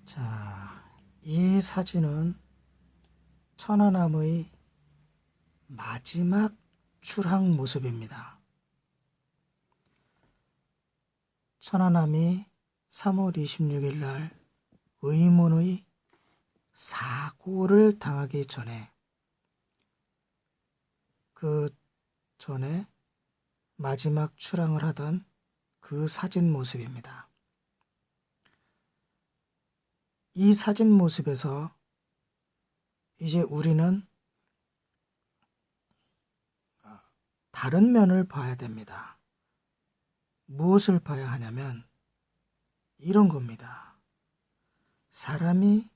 자, 이 사진은 천안함의 마지막 출항 모습입니다. 천안함이 3월 26일 날 의문의 사고를 당하기 전에 마지막 출항을 하던 그 사진 모습입니다. 이 사진 모습에서 이제 우리는 다른 면을 봐야 됩니다. 무엇을 봐야 하냐면 이런 겁니다. 사람이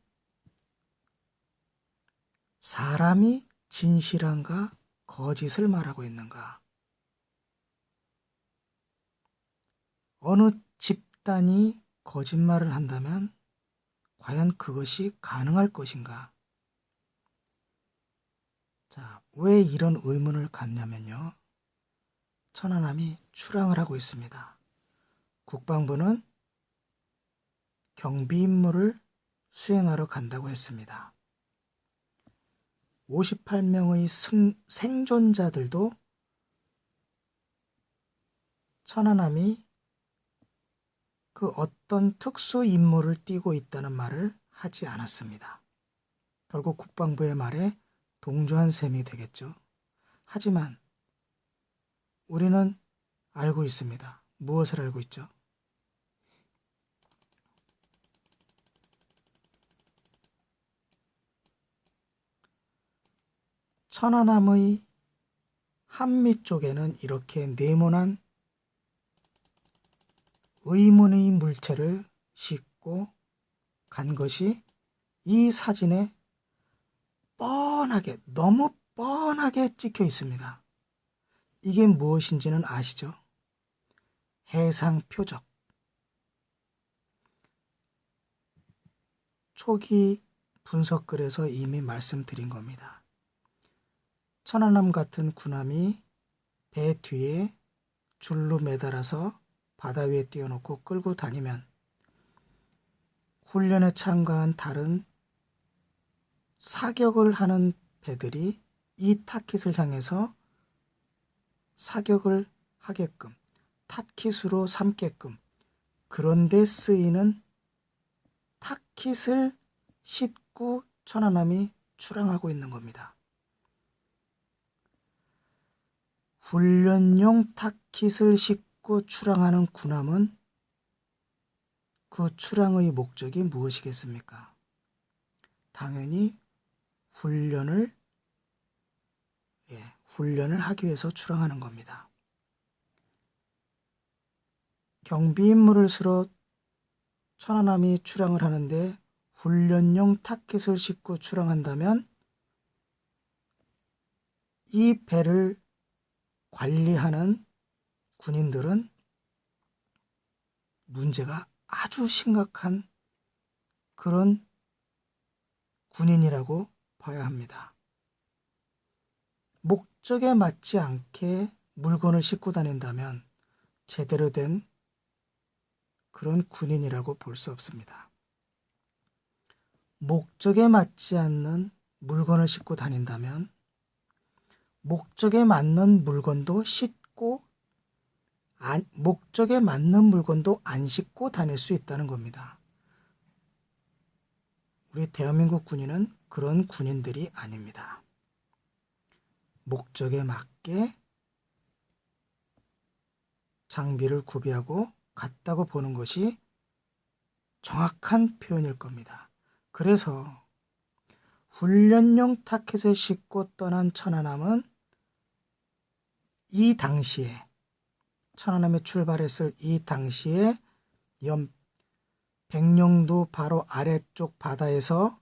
진실한가 거짓을 말하고 있는가? 어느 집단이 거짓말을 한다면 과연 그것이 가능할 것인가? 자, 왜 이런 의문을 갖냐면요. 천안함이 출항을 하고 있습니다. 국방부는 경비 임무를 수행하러 간다고 했습니다. 58명의 생존자들도 천안함이 그 어떤 특수 임무를 띠고 있다는 말을 하지 않았습니다. 결국 국방부의 말에 동조한 셈이 되겠죠. 하지만 우리는 알고 있습니다. 무엇을 알고 있죠? 천안함의 한미 쪽에는 이렇게 네모난 의문의 물체를 싣고 간 것이 이 사진에 너무 뻔하게 찍혀 있습니다. 이게 무엇인지는 아시죠? 해상 표적. 초기 분석글에서 이미 말씀드린 겁니다. 천안함 같은 군함이 배 뒤에 줄로 매달아서 바다 위에 띄워놓고 끌고 다니면 훈련에 참가한 다른 사격을 하는 배들이 이 타깃을 향해서 사격을 하게끔 타깃으로 삼게끔 그런데 쓰이는 타깃을 싣고 천안함이 출항하고 있는 겁니다. 훈련용 타깃을 싣고 출항하는 군함은 그 출항의 목적이 무엇이겠습니까? 당연히 훈련을 하기 위해서 출항하는 겁니다. 경비 임무를 수로 천안함이 출항을 하는데 훈련용 타깃을 싣고 출항한다면 이 배를 관리하는 군인들은 문제가 아주 심각한 그런 군인이라고 봐야 합니다. 목적에 맞지 않게 물건을 싣고 다닌다면 제대로 된 그런 군인이라고 볼 수 없습니다. 목적에 맞지 않는 물건을 싣고 다닌다면 목적에 맞는 물건도 목적에 맞는 물건도 안 싣고 다닐 수 있다는 겁니다. 우리 대한민국 군인은 그런 군인들이 아닙니다. 목적에 맞게 장비를 구비하고 갔다고 보는 것이 정확한 표현일 겁니다. 그래서 훈련용 타깃을 싣고 떠난 천안함은 이 당시에 천안함이 출발했을 이 당시에 백령도 바로 아래쪽 바다에서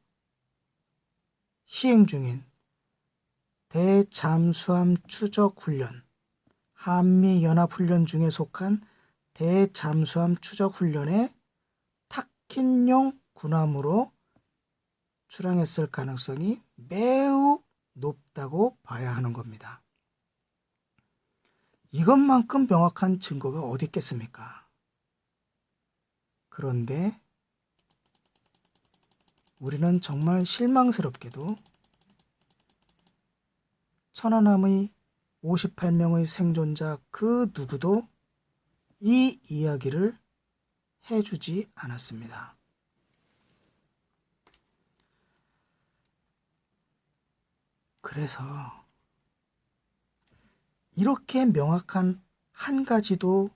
시행 중인 대잠수함 추적훈련, 한미연합훈련 중에 속한 대잠수함 추적훈련의 타깃용 군함으로 출항했을 가능성이 매우 높다고 봐야 하는 겁니다. 이것만큼 명확한 증거가 어디 있겠습니까? 그런데 우리는 정말 실망스럽게도 천안함의 58명의 생존자 그 누구도 이 이야기를 해주지 않았습니다. 그래서 이렇게 명확한 한 가지도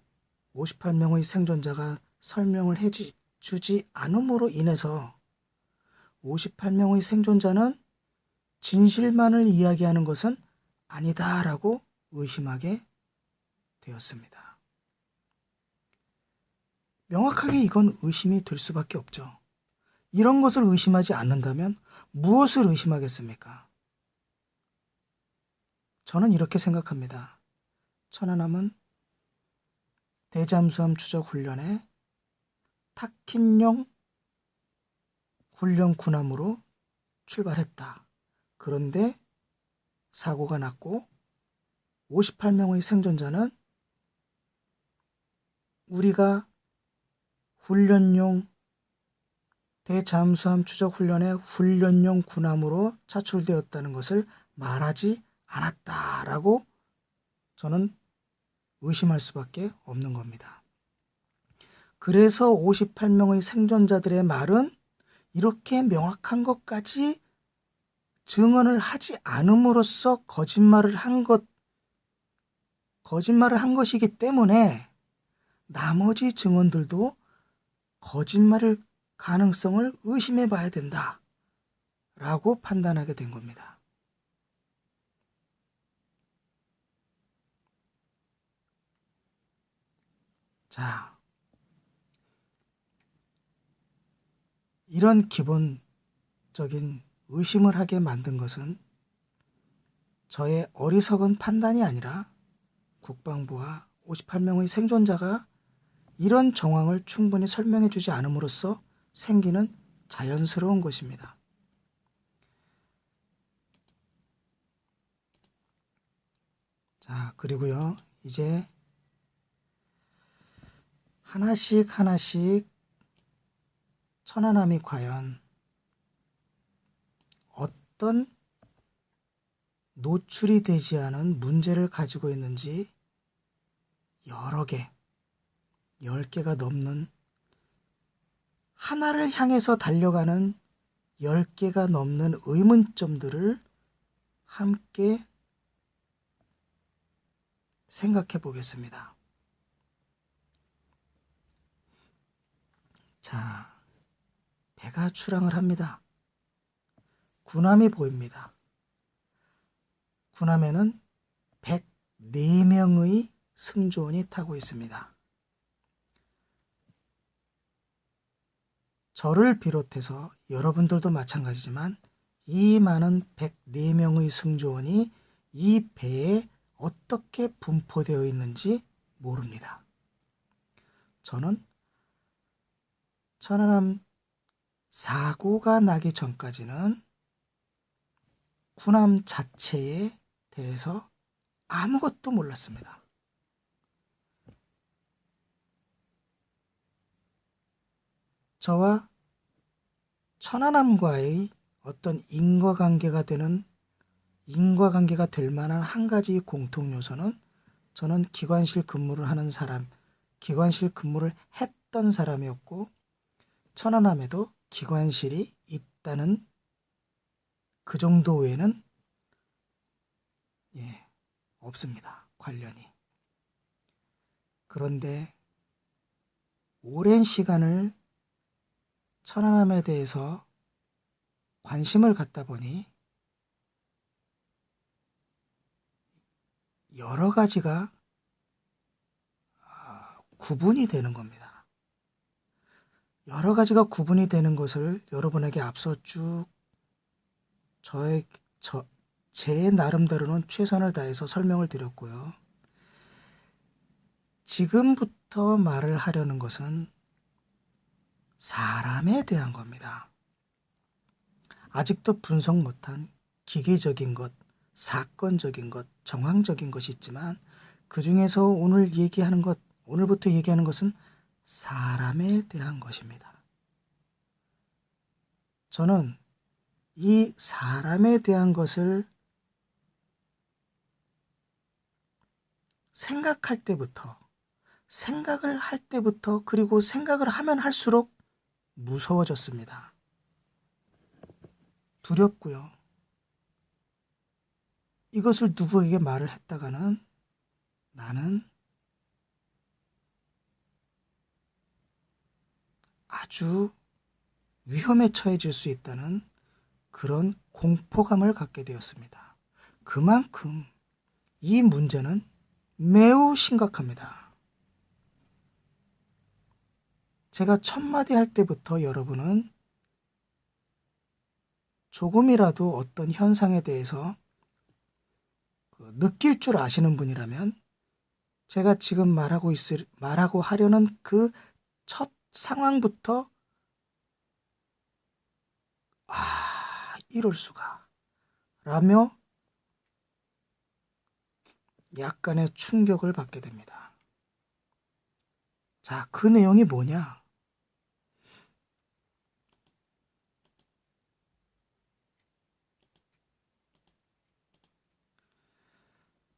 58명의 생존자가 설명을 해주지 않음으로 인해서 58명의 생존자는 진실만을 이야기하는 것은 아니다라고 의심하게 되었습니다. 명확하게 이건 의심이 될 수밖에 없죠. 이런 것을 의심하지 않는다면 무엇을 의심하겠습니까? 저는 이렇게 생각합니다. 천안함은 대잠수함 추적 훈련에 타킨용 훈련 군함으로 출발했다. 그런데 사고가 났고 58명의 생존자는 우리가 훈련용 대잠수함 추적 훈련에 훈련용 군함으로 차출되었다는 것을 말하지 않았다라고 저는 의심할 수밖에 없는 겁니다. 그래서 58명의 생존자들의 말은 이렇게 명확한 것까지 증언을 하지 않음으로써 거짓말을 한 것이기 때문에 나머지 증언들도 거짓말일 가능성을 의심해 봐야 된다라고 판단하게 된 겁니다. 자, 이런 기본적인 의심을 하게 만든 것은 저의 어리석은 판단이 아니라 국방부와 58명의 생존자가 이런 정황을 충분히 설명해 주지 않음으로써 생기는 자연스러운 것입니다. 자, 그리고요, 이제 하나씩 천안함이 과연 어떤 노출이 되지 않은 문제를 가지고 있는지 여러 개, 10개가 넘는 하나를 향해서 달려가는 10개가 넘는 의문점들을 함께 생각해 보겠습니다. 자, 배가 출항을 합니다. 군함이 보입니다. 군함에는 104명의 승조원이 타고 있습니다. 저를 비롯해서 여러분들도 마찬가지지만 이 많은 104명의 승조원이 이 배에 어떻게 분포되어 있는지 모릅니다. 저는 천안함 사고가 나기 전까지는 군함 자체에 대해서 아무것도 몰랐습니다. 저와 천안함과의 어떤 인과관계가 될 만한 한 가지 공통 요소는 저는 기관실 근무를 했던 사람이었고 천안함에도 기관실이 있다는 그 정도 외에는 없습니다. 관련이. 그런데 오랜 시간을 천안함에 대해서 관심을 갖다 보니 여러 가지가 구분이 되는 겁니다. 여러 가지가 구분이 되는 것을 여러분에게 앞서 쭉 제 나름대로는 최선을 다해서 설명을 드렸고요. 지금부터 말을 하려는 것은 사람에 대한 겁니다. 아직도 분석 못한 기계적인 것, 사건적인 것, 정황적인 것이 있지만 그 중에서 오늘부터 얘기하는 것은 사람에 대한 것입니다. 저는 이 사람에 대한 것을 생각할 때부터, 생각을 할 때부터, 그리고 생각을 하면 할수록 무서워졌습니다. 두렵고요. 이것을 누구에게 말을 했다가는 나는 아주 위험에 처해질 수 있다는 그런 공포감을 갖게 되었습니다. 그만큼 이 문제는 매우 심각합니다. 제가 첫 마디 할 때부터 여러분은 조금이라도 어떤 현상에 대해서 느낄 줄 아시는 분이라면 제가 지금 말하고 하려는 그 첫 상황부터 이럴 수가 라며 약간의 충격을 받게 됩니다. 자, 그 내용이 뭐냐?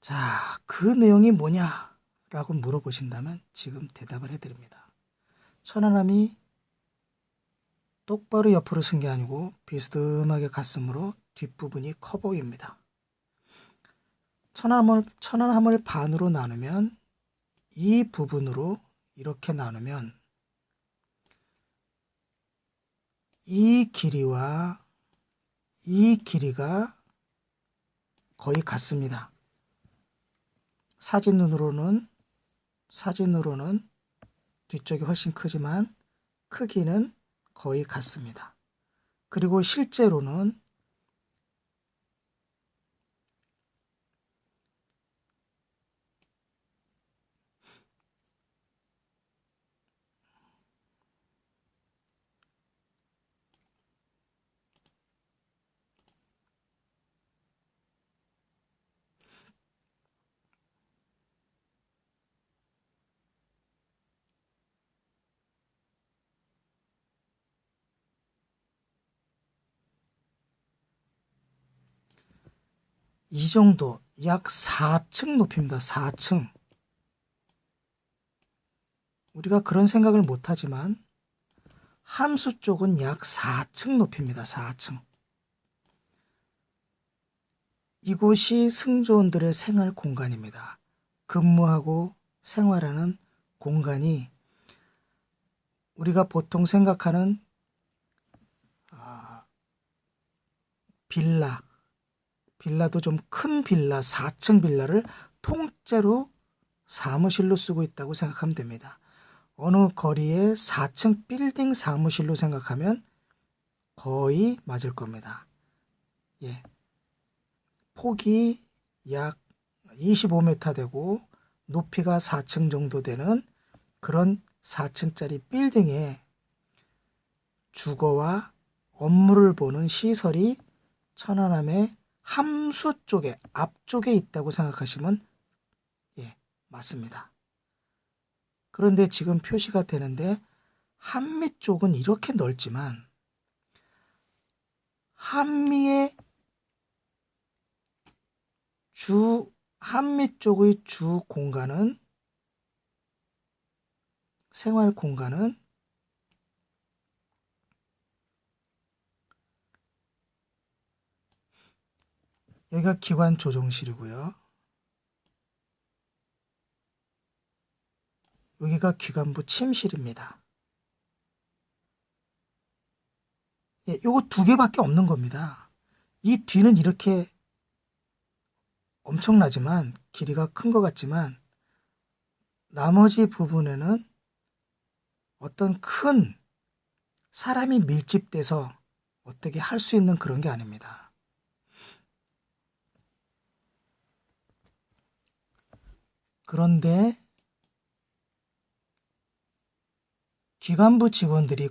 자, 그 내용이 뭐냐? 라고 물어보신다면 지금 대답을 해드립니다. 천안함이 똑바로 옆으로 쓴 게 아니고 비스듬하게 갔으므로 뒷부분이 커 보입니다. 천안함을 반으로 나누면 이 부분으로 이렇게 나누면 이 길이와 이 길이가 거의 같습니다. 사진으로는 뒤쪽이 훨씬 크지만 크기는 거의 같습니다. 그리고 실제로는 이 정도 약 4층 높이입니다. 4층. 우리가 그런 생각을 못하지만 함수 쪽은 약 4층 높이입니다. 4층. 이곳이 승조원들의 생활 공간입니다. 근무하고 생활하는 공간이 우리가 보통 생각하는 빌라도 좀 큰 빌라, 4층 빌라를 통째로 사무실로 쓰고 있다고 생각하면 됩니다. 어느 거리에 4층 빌딩 사무실로 생각하면 거의 맞을 겁니다. 예. 폭이 약 25m 되고 높이가 4층 정도 되는 그런 4층짜리 빌딩에 주거와 업무를 보는 시설이 천안함의 함수 쪽에 앞쪽에 있다고 생각하시면 맞습니다. 그런데 지금 표시가 되는데 한미 쪽은 이렇게 넓지만 한미 쪽의 주 공간은 생활 공간은 여기가 기관 조종실이고요. 여기가 기관부 침실입니다. 예, 요거 두 개밖에 없는 겁니다. 이 뒤는 이렇게 엄청나지만 길이가 큰 것 같지만 나머지 부분에는 어떤 큰 사람이 밀집돼서 어떻게 할 수 있는 그런 게 아닙니다. 그런데 기관부 직원들이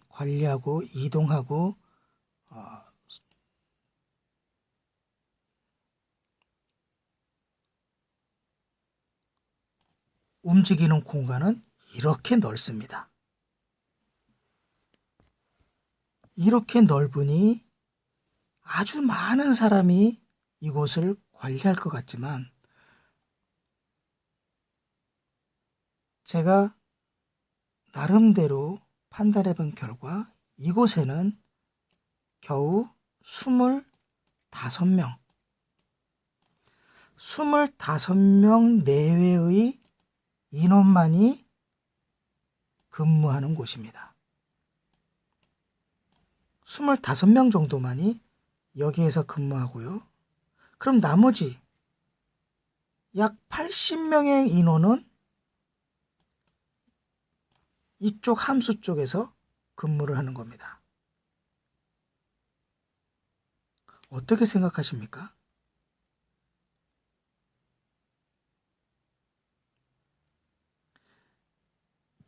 관리하고 이동하고 움직이는 공간은 이렇게 넓습니다. 이렇게 넓으니 아주 많은 사람이 이곳을 관리할 것 같지만 제가 나름대로 판단해 본 결과 이곳에는 겨우 25명, 25명 내외의 인원만이 근무하는 곳입니다. 25명 정도만이 여기에서 근무하고요. 그럼 나머지 약 80명의 인원은 이쪽 함수 쪽에서 근무를 하는 겁니다. 어떻게 생각하십니까?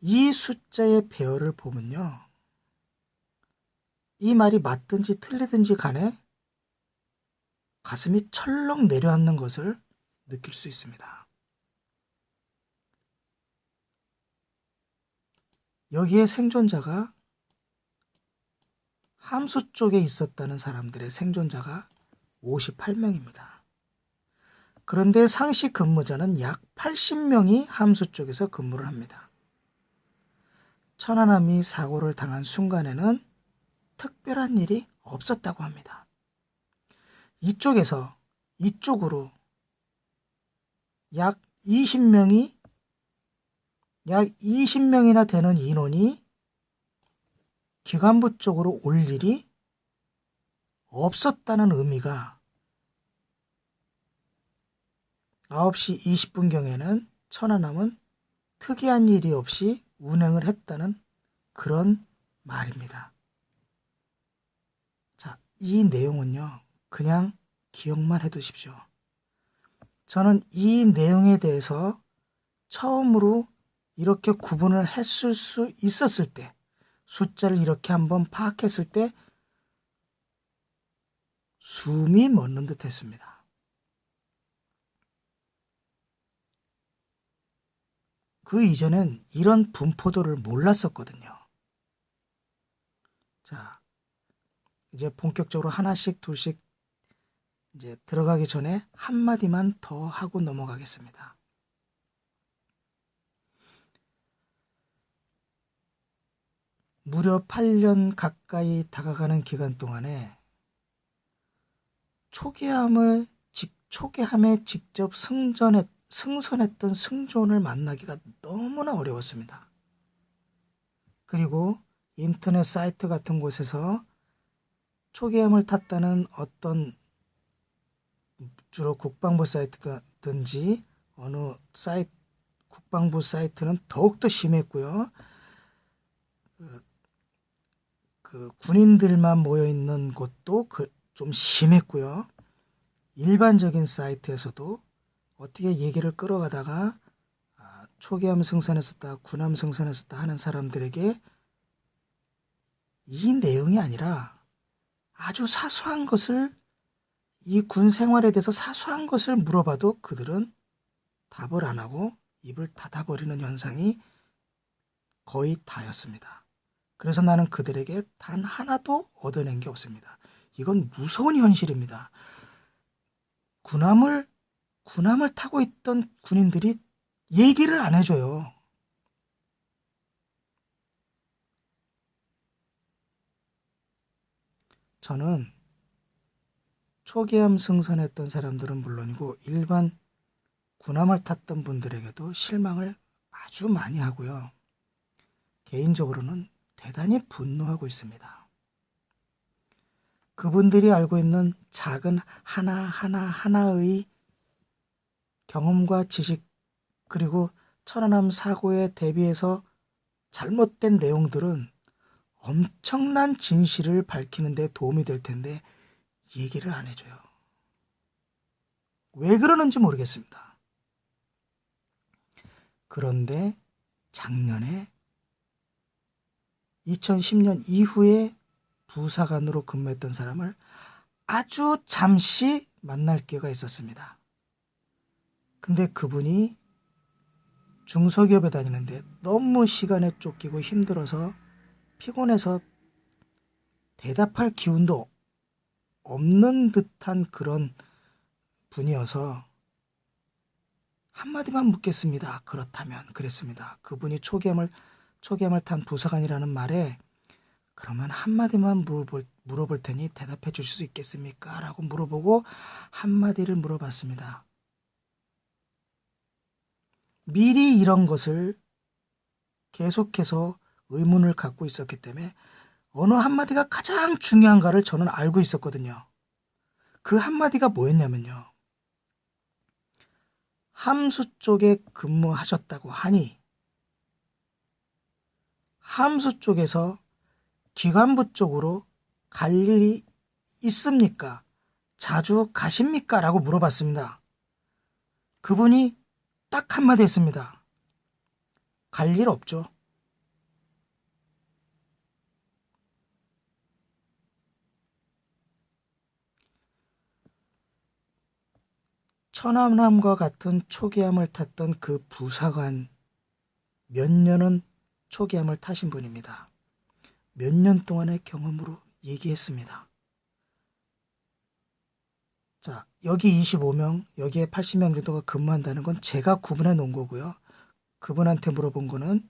이 숫자의 배열을 보면요. 이 말이 맞든지 틀리든지 간에 가슴이 철렁 내려앉는 것을 느낄 수 있습니다. 여기에 생존자가 함수 쪽에 있었다는 사람들의 생존자가 58명입니다. 그런데 상시 근무자는 약 80명이 함수 쪽에서 근무를 합니다. 천안함이 사고를 당한 순간에는 특별한 일이 없었다고 합니다. 이쪽에서 이쪽으로 약 20명이나 되는 인원이 기관부 쪽으로 올 일이 없었다는 의미가 9시 20분경에는 천안함은 특이한 일이 없이 운행을 했다는 그런 말입니다. 자, 이 내용은요, 그냥 기억만 해두십시오. 저는 이 내용에 대해서 처음으로 이렇게 구분을 했을 수 있었을 때, 숫자를 이렇게 한번 파악했을 때 숨이 멎는 듯 했습니다. 그 이전엔 이런 분포도를 몰랐었거든요. 자, 이제 본격적으로 하나씩 둘씩 이제 들어가기 전에 한마디만 더 하고 넘어가겠습니다. 무려 8년 가까이 다가가는 기간 동안에 초계함에 직접 승선했던 승조원을 만나기가 너무나 어려웠습니다. 그리고 인터넷 사이트 같은 곳에서 초계함을 탔다는 어떤 주로 국방부 사이트든지 어느 사이트 국방부 사이트는 더욱더 심했고요. 그 군인들만 모여있는 곳도 좀 심했고요. 일반적인 사이트에서도 어떻게 얘기를 끌어가다가 초계함 승선했었다, 군함 승선했었다 하는 사람들에게 이 내용이 아니라 아주 사소한 것을, 이 군 생활에 대해서 사소한 것을 물어봐도 그들은 답을 안 하고 입을 닫아버리는 현상이 거의 다였습니다. 그래서 나는 그들에게 단 하나도 얻어낸 게 없습니다. 이건 무서운 현실입니다. 군함을 타고 있던 군인들이 얘기를 안 해줘요. 저는 초계함 승선했던 사람들은 물론이고 일반 군함을 탔던 분들에게도 실망을 아주 많이 하고요. 개인적으로는 대단히 분노하고 있습니다. 그분들이 알고 있는 작은 하나하나의 경험과 지식, 그리고 천안함 사고에 대비해서 잘못된 내용들은 엄청난 진실을 밝히는 데 도움이 될 텐데 얘기를 안 해줘요. 왜 그러는지 모르겠습니다. 그런데 작년에 2010년 이후에 부사관으로 근무했던 사람을 아주 잠시 만날 기회가 있었습니다. 근데 그분이 중소기업에 다니는데 너무 시간에 쫓기고 힘들어서 피곤해서 대답할 기운도 없는 듯한 그런 분이어서 한마디만 묻겠습니다. 그렇다면 그랬습니다. 그분이 초기함을 탄 부사관이라는 말에 그러면 한마디만 물어볼 테니 대답해 주실 수 있겠습니까? 라고 물어보고 한마디를 물어봤습니다. 미리 이런 것을 계속해서 의문을 갖고 있었기 때문에 어느 한마디가 가장 중요한가를 저는 알고 있었거든요. 그 한마디가 뭐였냐면요. 함수 쪽에 근무하셨다고 하니 함수 쪽에서 기관부 쪽으로 갈 일이 있습니까? 자주 가십니까? 라고 물어봤습니다. 그분이 딱 한마디 했습니다. 갈 일 없죠. 천안함과 같은 초기함을 탔던 그 부사관 몇 년은 초기함을 타신 분입니다. 몇 년 동안의 경험으로 얘기했습니다. 자, 여기 25명, 여기에 80명 정도가 근무한다는 건 제가 구분해 놓은 거고요. 그분한테 물어본 거는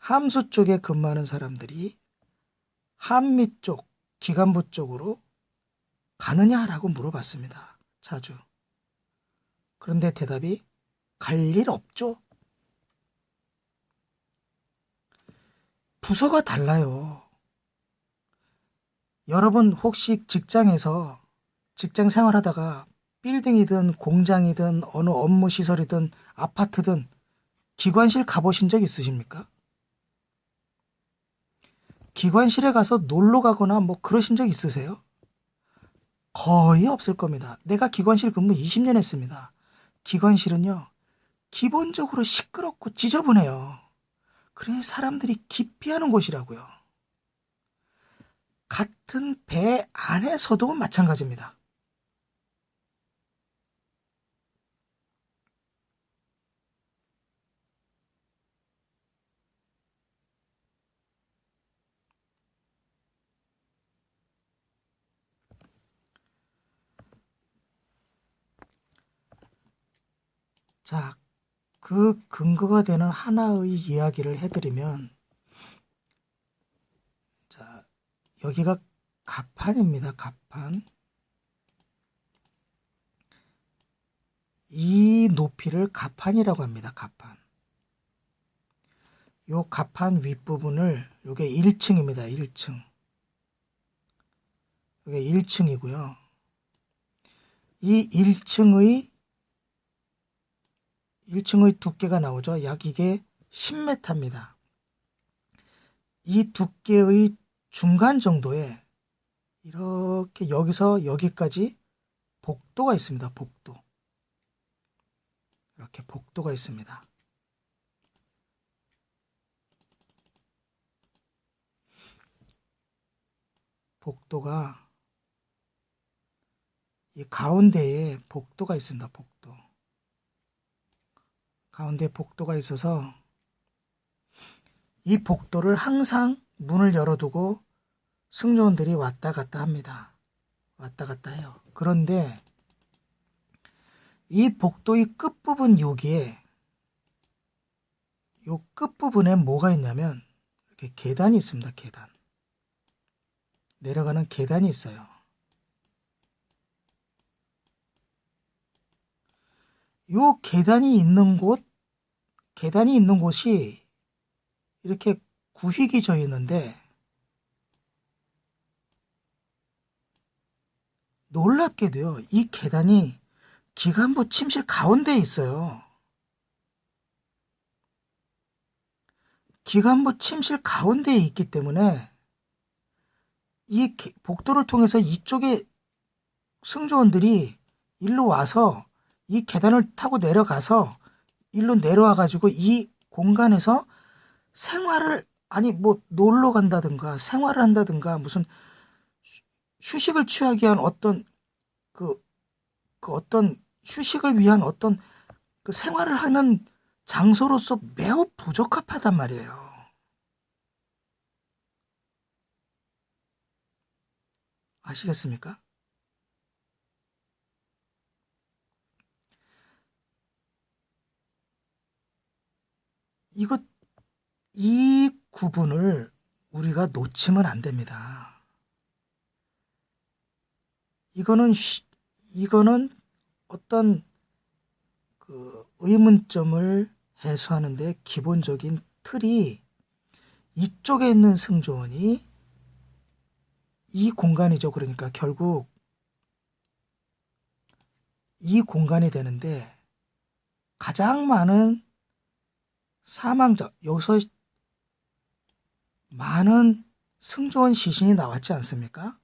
함수 쪽에 근무하는 사람들이 한미 쪽, 기관부 쪽으로 가느냐라고 물어봤습니다. 자주. 그런데 대답이 갈 일 없죠. 부서가 달라요. 여러분 혹시 직장에서 직장 생활하다가 빌딩이든 공장이든 어느 업무 시설이든 아파트든 기관실 가보신 적 있으십니까? 기관실에 가서 놀러 가거나 뭐 그러신 적 있으세요? 거의 없을 겁니다. 내가 기관실 근무 20년 했습니다. 기관실은요, 기본적으로 시끄럽고 지저분해요. 그래서 사람들이 기피하는 곳이라고요. 같은 배 안에서도 마찬가지입니다. 자, 그 근거가 되는 하나의 이야기를 해드리면, 자, 여기가 갑판입니다. 갑판. 이 높이를 갑판이라고 합니다. 갑판. 요 갑판 윗부분을, 요게 1층입니다. 1층. 요게 1층이고요. 이 1층의 두께가 나오죠. 약 이게 10m입니다. 이 두께의 중간 정도에 이렇게 여기서 여기까지 복도가 있습니다. 복도. 이렇게 복도가 있습니다. 복도가 이 가운데에 복도가 있습니다. 복도. 가운데 복도가 있어서 이 복도를 항상 문을 열어두고 승조원들이 왔다 갔다 합니다. 왔다 갔다 해요. 그런데 이 복도의 끝부분 여기에 요 끝부분에 뭐가 있냐면 이렇게 계단이 있습니다. 계단. 내려가는 계단이 있어요. 요 계단이 있는 곳이 이렇게 구획이 져 있는데 놀랍게도요. 이 계단이 기관부 침실 가운데에 있어요. 기관부 침실 가운데에 있기 때문에 이 복도를 통해서 이쪽에 승조원들이 일로 와서 이 계단을 타고 내려가서 일로 내려와 가지고 이 공간에서 생활을 뭐 놀러 간다든가 생활을 한다든가 무슨 휴식을 취하기 위한 어떤 그 어떤 휴식을 위한 어떤 그 생활을 하는 장소로서 매우 부적합하단 말이에요. 아시겠습니까? 이 구분을 우리가 놓치면 안 됩니다. 이거는 어떤 그 의문점을 해소하는데 기본적인 틀이 이쪽에 있는 승조원이 이 공간이죠. 그러니까 결국 이 공간이 되는데 가장 많은 사망자, 여기서 많은 승조원 시신이 나왔지 않습니까?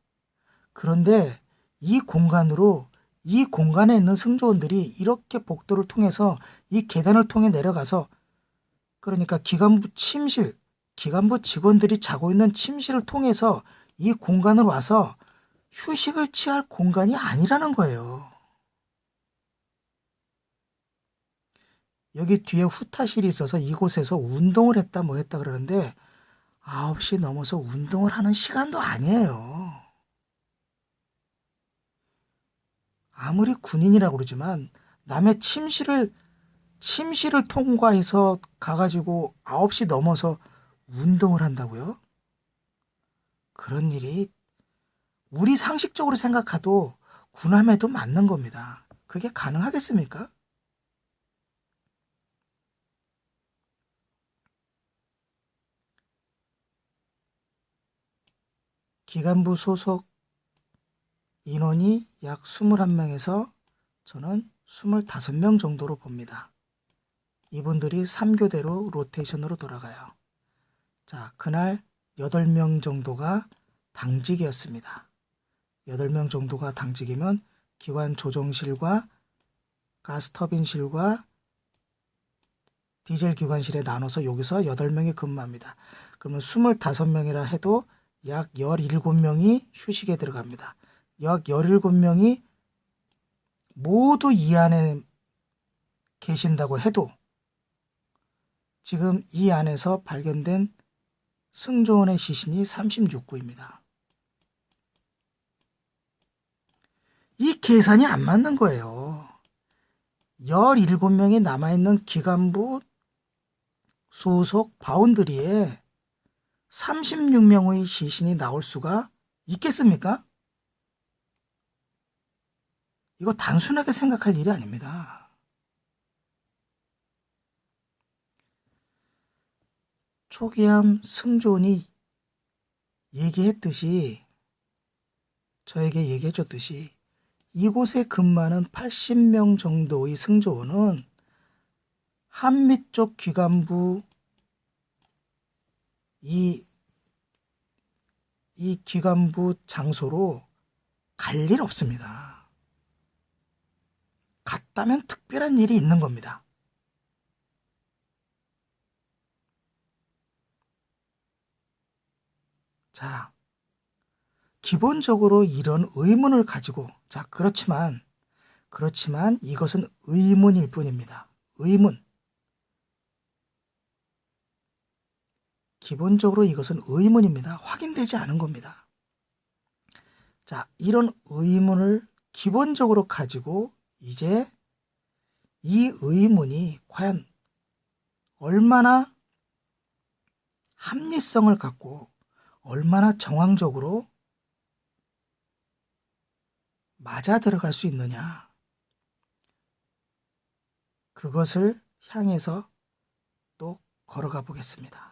그런데 이 공간에 있는 승조원들이 이렇게 복도를 통해서 이 계단을 통해 내려가서, 그러니까 기관부 직원들이 자고 있는 침실을 통해서 이 공간으로 와서 휴식을 취할 공간이 아니라는 거예요. 여기 뒤에 후타실이 있어서 이곳에서 운동을 했다 뭐 했다 그러는데 9시 넘어서 운동을 하는 시간도 아니에요. 아무리 군인이라고 그러지만 남의 침실을 통과해서 가가지고 9시 넘어서 운동을 한다고요? 그런 일이 우리 상식적으로 생각해도 군함에도 맞는 겁니다. 그게 가능하겠습니까? 기간부 소속 인원이 약 21명에서 저는 25명 정도로 봅니다. 이분들이 3교대로 로테이션으로 돌아가요. 자, 그날 8명 정도가 당직이었습니다. 8명 정도가 당직이면 기관 조종실과 가스터빈실과 디젤 기관실에 나눠서 여기서 8명이 근무합니다. 그러면 25명이라 해도 약 17명이 휴식에 들어갑니다. 약 17명이 모두 이 안에 계신다고 해도 지금 이 안에서 발견된 승조원의 시신이 36구입니다. 이 계산이 안 맞는 거예요. 17명이 남아있는 기관부 소속 바운드리에 36명의 시신이 나올 수가 있겠습니까? 이거 단순하게 생각할 일이 아닙니다. 초기함 승조원이 얘기했듯이, 저에게 얘기해 줬듯이 이곳에 근무하는 80명 정도의 승조원은 한미 쪽 기관부 이 기관부 장소로 갈 일 없습니다. 갔다면 특별한 일이 있는 겁니다. 자, 기본적으로 이런 의문을 가지고, 자, 그렇지만 이것은 의문일 뿐입니다. 의문. 기본적으로 이것은 의문입니다. 확인되지 않은 겁니다. 자, 이런 의문을 기본적으로 가지고 이제 이 의문이 과연 얼마나 합리성을 갖고 얼마나 정황적으로 맞아 들어갈 수 있느냐, 그것을 향해서 또 걸어가 보겠습니다.